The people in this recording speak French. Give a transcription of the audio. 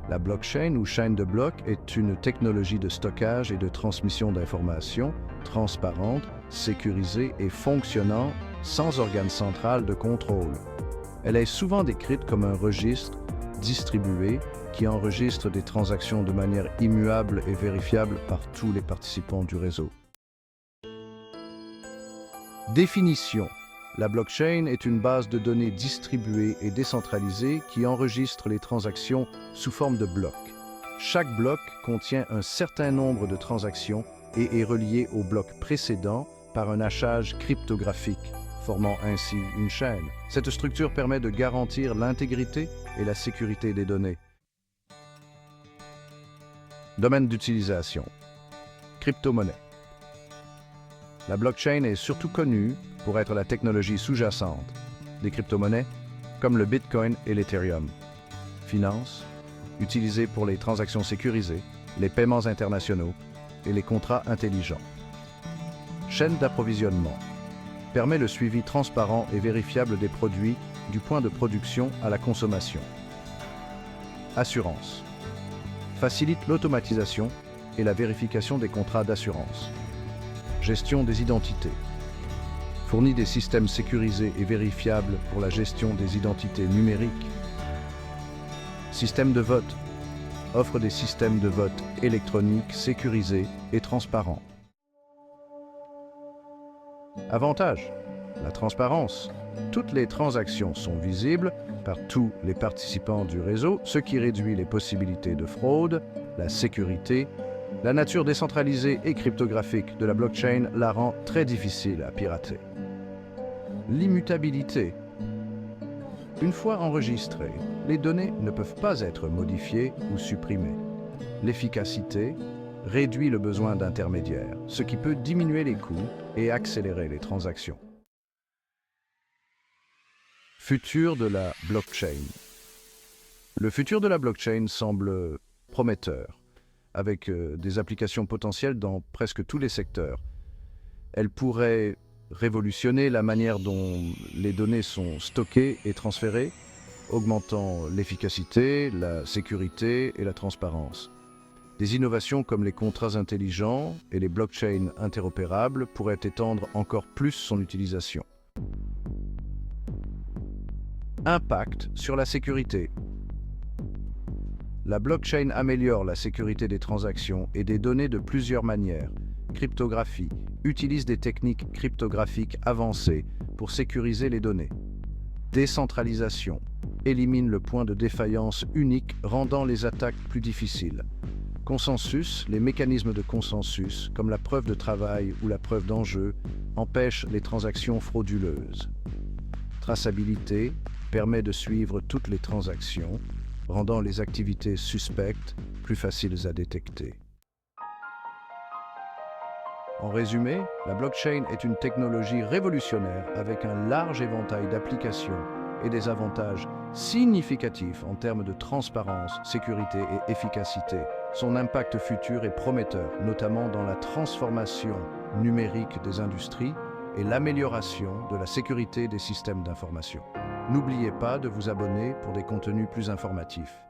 La blockchain ou chaîne de blocs est une technologie de stockage et de transmission d'informations transparente, sécurisée et fonctionnant sans organe central de contrôle. Elle est souvent décrite comme un registre distribué qui enregistre des transactions de manière immuable et vérifiable par tous les participants du réseau. Définition. La blockchain est une base de données distribuée et décentralisée qui enregistre les transactions sous forme de blocs. Chaque bloc contient un certain nombre de transactions et est relié au bloc précédent par un hachage cryptographique, formant ainsi une chaîne. Cette structure permet de garantir l'intégrité et la sécurité des données. Domaine d'utilisation. Crypto-monnaie. La blockchain est surtout connue pour être la technologie sous-jacente des crypto-monnaies comme le Bitcoin et l'Ethereum. Finance, utilisée pour les transactions sécurisées, les paiements internationaux et les contrats intelligents. Chaîne d'approvisionnement permet le suivi transparent et vérifiable des produits du point de production à la consommation. Assurance facilite l'automatisation et la vérification des contrats d'assurance. Gestion des identités fournit des systèmes sécurisés et vérifiables pour la gestion des identités numériques. Système de vote offre des systèmes de vote électroniques sécurisés et transparents. Avantages. La transparence. Toutes les transactions sont visibles par tous les participants du réseau, ce qui réduit les possibilités de fraude. La sécurité. La nature décentralisée et cryptographique de la blockchain la rend très difficile à pirater. L'immutabilité. Une fois enregistrées, les données ne peuvent pas être modifiées ou supprimées. L'efficacité réduit le besoin d'intermédiaires, ce qui peut diminuer les coûts et accélérer les transactions. Futur de la blockchain. Le futur de la blockchain semble prometteur, avec des applications potentielles dans presque tous les secteurs. Elle pourrait révolutionner la manière dont les données sont stockées et transférées, augmentant l'efficacité, la sécurité et la transparence. Des innovations comme les contrats intelligents et les blockchains interopérables pourraient étendre encore plus son utilisation. Impact sur la sécurité. La blockchain améliore la sécurité des transactions et des données de plusieurs manières. Cryptographie utilise des techniques cryptographiques avancées pour sécuriser les données. Décentralisation élimine le point de défaillance unique, rendant les attaques plus difficiles. Consensus, les mécanismes de consensus, comme la preuve de travail ou la preuve d'enjeu, empêchent les transactions frauduleuses. Traçabilité permet de suivre toutes les transactions, rendant les activités suspectes plus faciles à détecter. En résumé, la blockchain est une technologie révolutionnaire avec un large éventail d'applications et des avantages significatifs en termes de transparence, sécurité et efficacité. Son impact futur est prometteur, notamment dans la transformation numérique des industries et l'amélioration de la sécurité des systèmes d'information. N'oubliez pas de vous abonner pour des contenus plus informatifs.